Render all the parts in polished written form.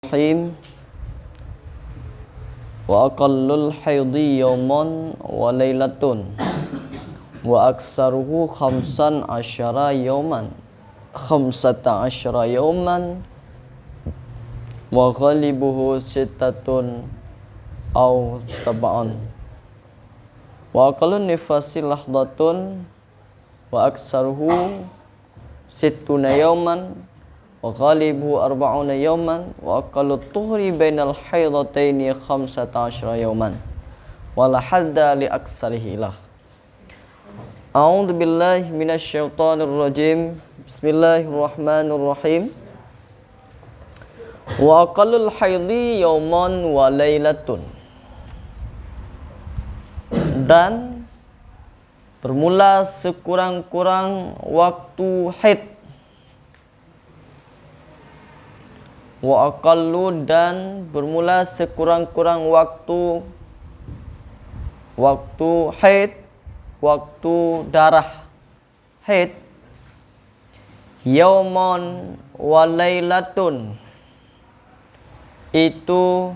Bismillahirrahmanirrahim. Wa aqallul haidhi yawman wa laylatun wa aksaruhu khamsan asyara yawman wa ghalibuhu sittatun aw sab'an wa aqallun nifasi lahdatun wa aksaruhu sittuna yawman wa ghalibuhu arba'una yawman wa aqallu tuhri bainal haidataini 15 yawman wa la hadda li aksarihi ilah. A'udzu billahi minasyaitonir rajim. Bismillahirrahmanirrahim. Wa aqallul haidhi yawman wa laylatun. Dan bermula sekurang-kurang waktu haid. Wa aqallu, dan bermula sekurang-kurang waktu haid, waktu darah haid, yauman wa lailatun, itu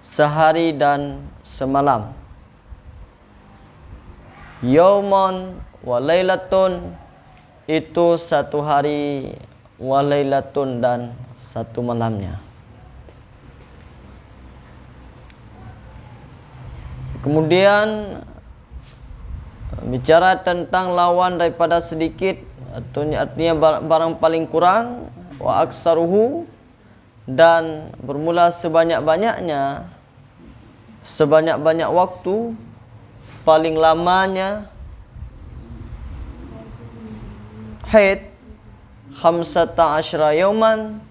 sehari dan semalam. Yauman wa lailatun, itu satu hari, wa lailatun, dan satu malamnya. Kemudian bicara tentang lawan daripada sedikit, artinya barang paling kurang, wa aksaruhu, dan bermula sebanyak-banyaknya, sebanyak-banyak waktu, paling lamanya haid 15 yauman,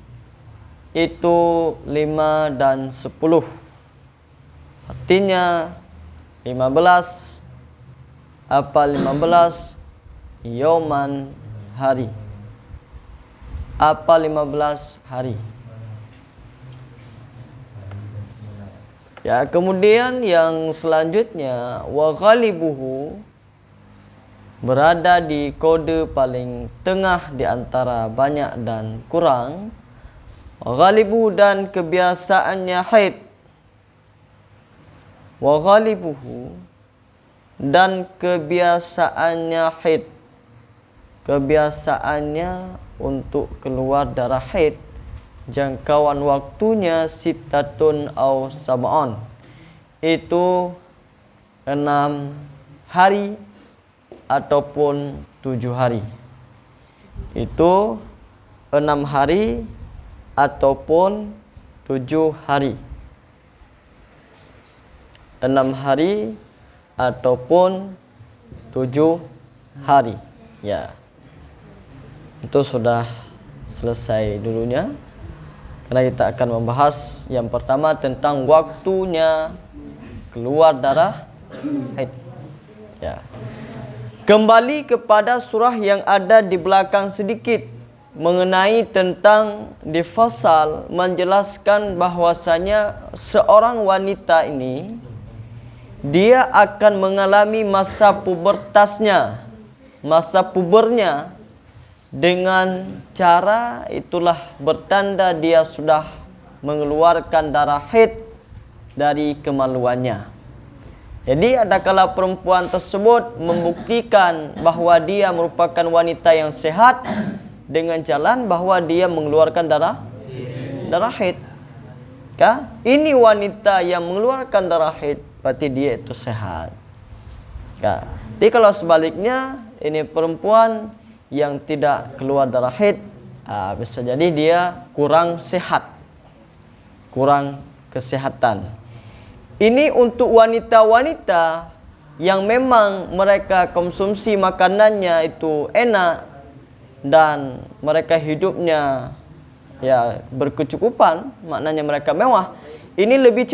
itu 5 dan 10. Artinya 15 yauman, hari. 15 hari. Ya, kemudian yang selanjutnya, wa ghalibuhu, berada di kode paling tengah di antara banyak dan kurang. Ghalibuhu, dan kebiasaannya haid. Wa ghalibuhu, dan kebiasaannya haid. Kebiasaannya untuk keluar darah haid, jangkauan waktunya sittatun aw sab'an, itu 6 hari ataupun 7 hari. Itu 6 hari ataupun 7 hari. 6 hari ataupun 7 hari. Ya. Itu sudah selesai dulunya. Karena kita akan membahas yang pertama tentang waktunya keluar darah haid. Ya. Kembali kepada surah yang ada di belakang sedikit, mengenai tentang di fasal menjelaskan bahwasanya seorang wanita ini dia akan mengalami masa pubertasnya, masa pubernya, dengan cara itulah bertanda dia sudah mengeluarkan darah haid dari kemaluannya. Jadi adakala perempuan tersebut membuktikan bahwa dia merupakan wanita yang sehat dengan jalan bahwa dia mengeluarkan darah haid. Ini wanita yang mengeluarkan darah haid, berarti dia itu sehat. Jadi kalau sebaliknya, ini perempuan yang tidak keluar darah haid, bisa jadi dia kurang sehat, kurang kesehatan. Ini untuk wanita-wanita yang memang mereka konsumsi makanannya itu enak dan mereka hidupnya ya berkecukupan, maknanya mereka mewah. Ini lebih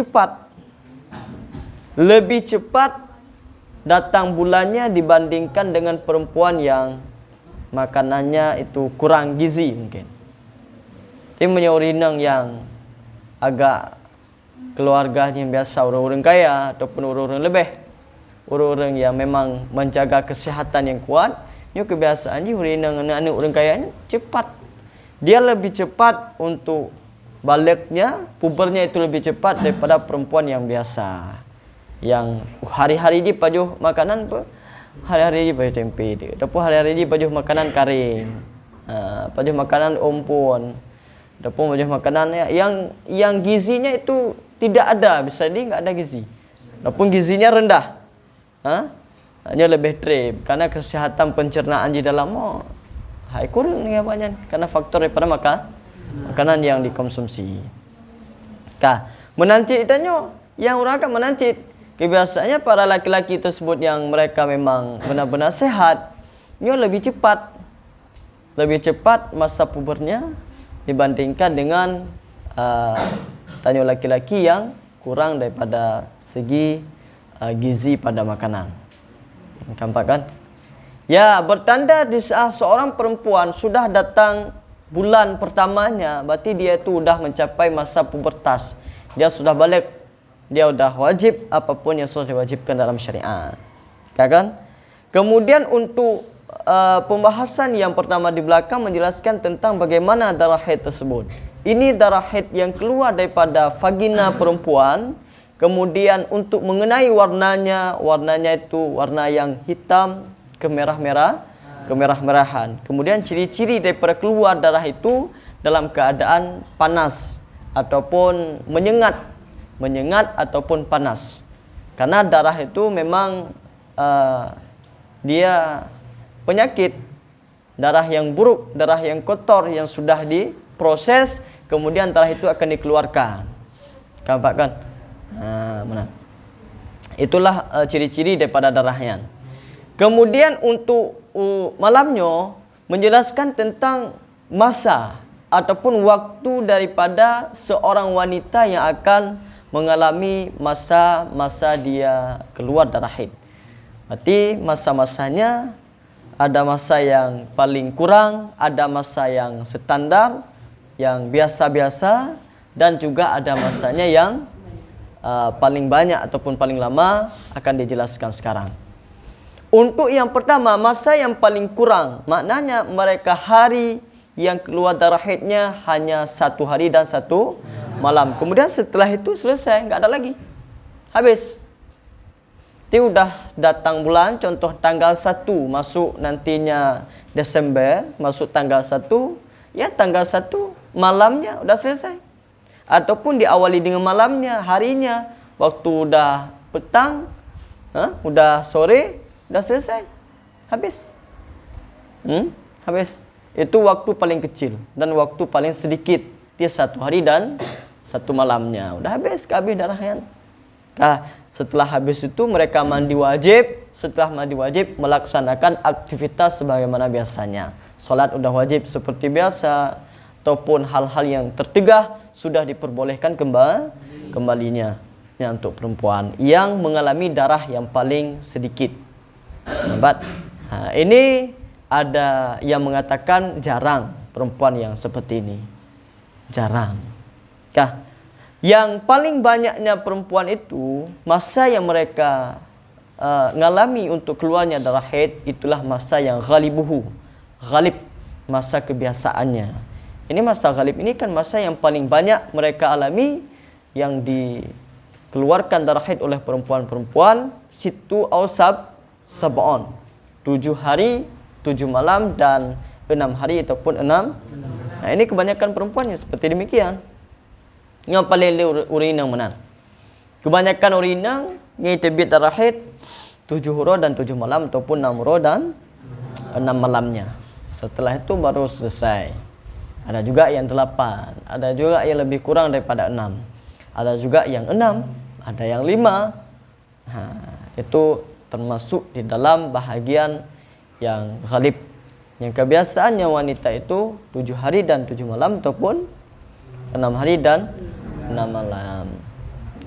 cepat datang bulannya dibandingkan dengan perempuan yang makanannya itu kurang gizi mungkin. Ini menyorang yang agak keluarganya biasa, orang-orang kaya ataupun orang-orang yang memang menjaga kesehatan yang kuat. Ini kebiasaannya orang kaya cepat. Dia lebih cepat untuk baliknya, pubernya itu lebih cepat daripada perempuan yang biasa. Yang hari-hari dia pajuh makanan apa? Hari-hari dia pajuh tempe dia. Ataupun hari-hari dia pajuh makanan kering. Pajuh makanan ompon. Ataupun pajuh makanan yang gizinya itu tidak ada. Bisa dia enggak ada gizi. Ataupun gizinya rendah. Hanya lebih trip karena kesehatan pencernaan di dalam kurang ni banyak karena faktor daripada makanan yang dikonsumsi. Menancit ditanya, yang orang akan menancit. Kebiasaannya para laki-laki tersebut yang mereka memang benar-benar sehat, dia lebih cepat masa pubernya dibandingkan dengan tanya laki-laki yang kurang daripada segi gizi pada makanan. Nampak kan? Ya, bertanda di saat seorang perempuan sudah datang bulan pertamanya, berarti dia itu sudah mencapai masa pubertas. Dia sudah balik. Dia sudah wajib apapun yang sudah diwajibkan dalam syariat. Kan? Kemudian untuk pembahasan yang pertama di belakang menjelaskan tentang bagaimana darah haid tersebut. Ini darah haid yang keluar daripada vagina perempuan. Kemudian untuk mengenai warnanya itu warna yang hitam, kemerah-merahan. Kemudian ciri-ciri daripada keluar darah itu dalam keadaan panas ataupun menyengat ataupun panas. Karena darah itu memang dia penyakit, darah yang buruk, darah yang kotor yang sudah diproses, kemudian darah itu akan dikeluarkan. Nampak kan? Mana? Itulah ciri-ciri daripada darahnya. Kemudian untuk malamnya menjelaskan tentang masa ataupun waktu daripada seorang wanita yang akan mengalami masa-masa dia keluar darah haid. Berarti masa-masanya ada masa yang paling kurang, ada masa yang standar, yang biasa-biasa, dan juga ada masanya yang paling banyak ataupun paling lama akan dijelaskan sekarang. Untuk yang pertama, masa yang paling kurang, maknanya mereka hari yang keluar darah haidnya hanya 1 hari dan 1 malam. Kemudian setelah itu selesai, enggak ada lagi. Habis. Itu sudah datang bulan, contoh tanggal 1 masuk nantinya Desember, masuk tanggal 1, ya tanggal 1 malamnya sudah selesai. Ataupun diawali dengan malamnya, harinya, waktu udah petang, udah sore, udah selesai. Habis. Habis. Itu waktu paling kecil dan waktu paling sedikit. Dia 1 hari dan 1 malamnya. Udah habis darahnya. Setelah habis itu mereka mandi wajib. Setelah mandi wajib melaksanakan aktivitas sebagaimana biasanya. Solat udah wajib seperti biasa. Ataupun hal-hal yang tercegah sudah diperbolehkan kembalinya. Ini untuk perempuan yang mengalami darah yang paling sedikit. Nampak? Ini ada yang mengatakan jarang perempuan yang seperti ini. Jarang. Yang paling banyaknya perempuan itu masa yang mereka ngalami untuk keluarnya darah haid itulah masa yang ghalib, masa kebiasaannya. Ini masa ghalib ini kan masa yang paling banyak mereka alami yang dikeluarkan darah haid oleh perempuan-perempuan situ au sab'on 7 hari 7 malam dan 6 hari ataupun 6. Nah, ini kebanyakan perempuannya seperti demikian. Yang paling urinang benar. Kebanyakan urinang ni terbit darah haid 7 huruf dan 7 malam ataupun 6 huruf dan 6 malamnya. Setelah itu baru selesai. Ada juga yang 8, ada juga yang lebih kurang daripada 6. Ada juga yang 6, ada yang 5. Itu termasuk di dalam bahagian yang ghalib. Yang kebiasaannya wanita itu 7 hari dan 7 malam ataupun 6 hari dan 6 malam.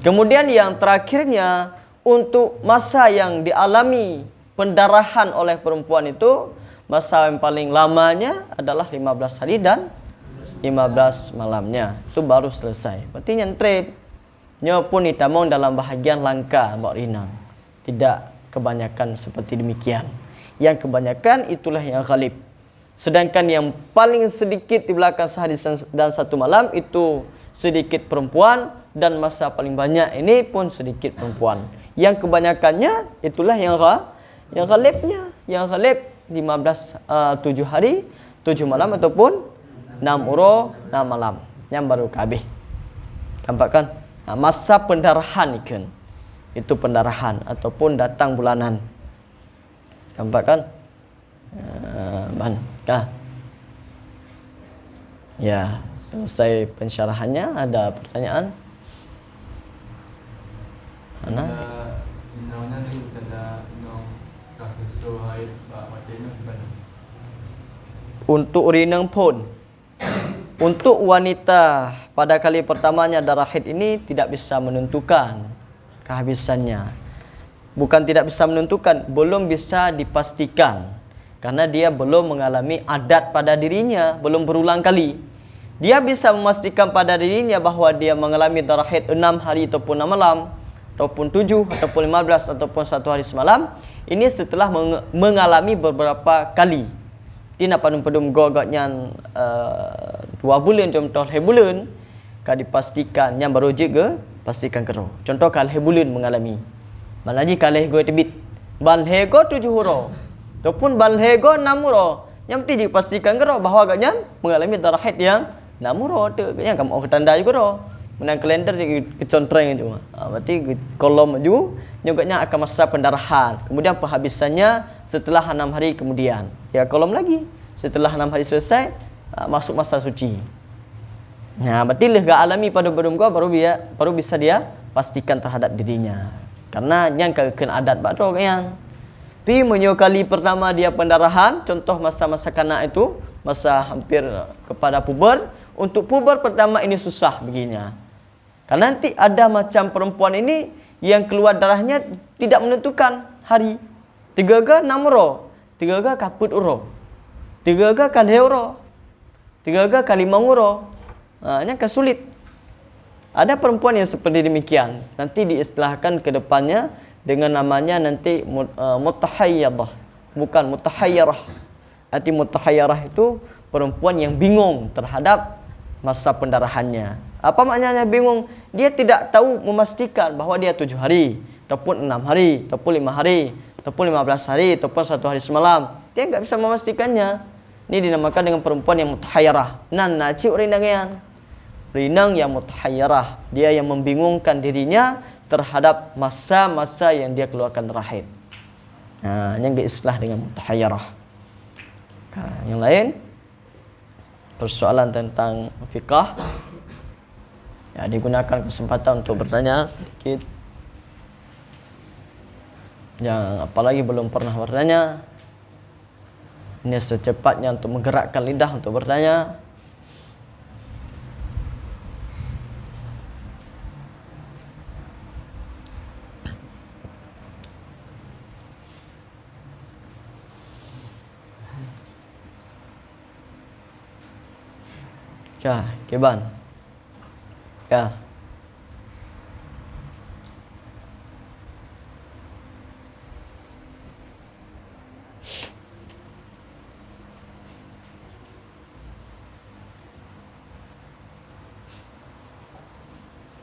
Kemudian yang terakhirnya untuk masa yang dialami pendarahan oleh perempuan itu masa yang paling lamanya adalah 15 hari dan 15 malamnya. Itu baru selesai. Berarti nyentrip. Nya pun ditamong dalam bahagian langka mbak Rina. Tidak kebanyakan seperti demikian. Yang kebanyakan itulah yang ghalib. Sedangkan yang paling sedikit di belakang sehari dan 1 malam itu sedikit perempuan, dan masa paling banyak ini pun sedikit perempuan. Yang kebanyakannya itulah yang ghalibnya, yang ghalib 7 hari 7 malam ataupun 6 uro 6 malam yang baru kabeh. Nampak kan? Masa pendarahan ikan itu pendarahan ataupun datang bulanan. Nampak kan? Ya, selesai pensyarahannya. Ada pertanyaan? Ana? Untuk urinang pun, untuk wanita pada kali pertamanya darah haid ini tidak bisa menentukan kehabisannya. Bukan tidak bisa menentukan, belum bisa dipastikan. Karena dia belum mengalami adat pada dirinya, belum berulang kali. Dia bisa memastikan pada dirinya bahawa dia mengalami darah haid 6 hari ataupun 6 malam, ataupun 7, ataupun 15, ataupun 1 hari semalam. Ini setelah mengalami beberapa kali. Dia nak padum-padum gogotnya 2 bulan, contoh bulan, kan dipastikan yang baru juga pastikan kero. Contoh kalau bulan mengalami. Malaji kalau go tebit, balhego 7 huro. Ataupun balhego 6 huro. Yang penting dipastikan kero bahawa agaknya mengalami darah haid yang 6 huro tu. Yang kamu tanda juga ro. Menang kalender kecontreng itu. Berarti kolom maju nyugaknya akan masa pendarahan. Kemudian penghabisannya setelah 6 hari kemudian. Ya kolom lagi. Setelah 6 hari selesai masuk masa suci. Nah, berarti lega alami pada bedum gua baru bisa dia pastikan terhadap dirinya. Karena yang kena adat bakro yang pi menyokali pertama dia pendarahan, contoh masa-masa kanak itu, masa hampir kepada puber. Untuk puber pertama ini susah begininya. Karena nanti ada macam perempuan ini yang keluar darahnya tidak menentukan hari. 3 ke 6 uro, 3 ke kaput uro, 3 ke kalhe uro, 3 ke kali 5 uro. Ini akan sulit. Ada perempuan yang seperti demikian. Nanti diistilahkan ke depannya dengan namanya nanti mutahayyadah, bukan mutahayyarah. Arti mutahayyarah itu perempuan yang bingung terhadap masa pendarahannya. Apa maknanya bingung? Dia tidak tahu memastikan bahawa dia 7 hari, ataupun 6 hari, ataupun 5 hari, ataupun 15 hari, ataupun 1 hari semalam. Dia enggak bisa memastikannya. Ini dinamakan dengan perempuan yang mutahayyarah. Naci rinangan. Rinang yang mutahayyarah. Dia yang membingungkan dirinya terhadap masa-masa yang dia keluarkan darah haid. Yang diistilah dengan mutahayyarah. Yang lain persoalan tentang fikah. Ya, digunakan kesempatan untuk bertanya sedikit. Yang apalagi belum pernah bertanya, ini secepatnya untuk menggerakkan lidah untuk bertanya. Ya, Keban. Ya.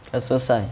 Dah selesai.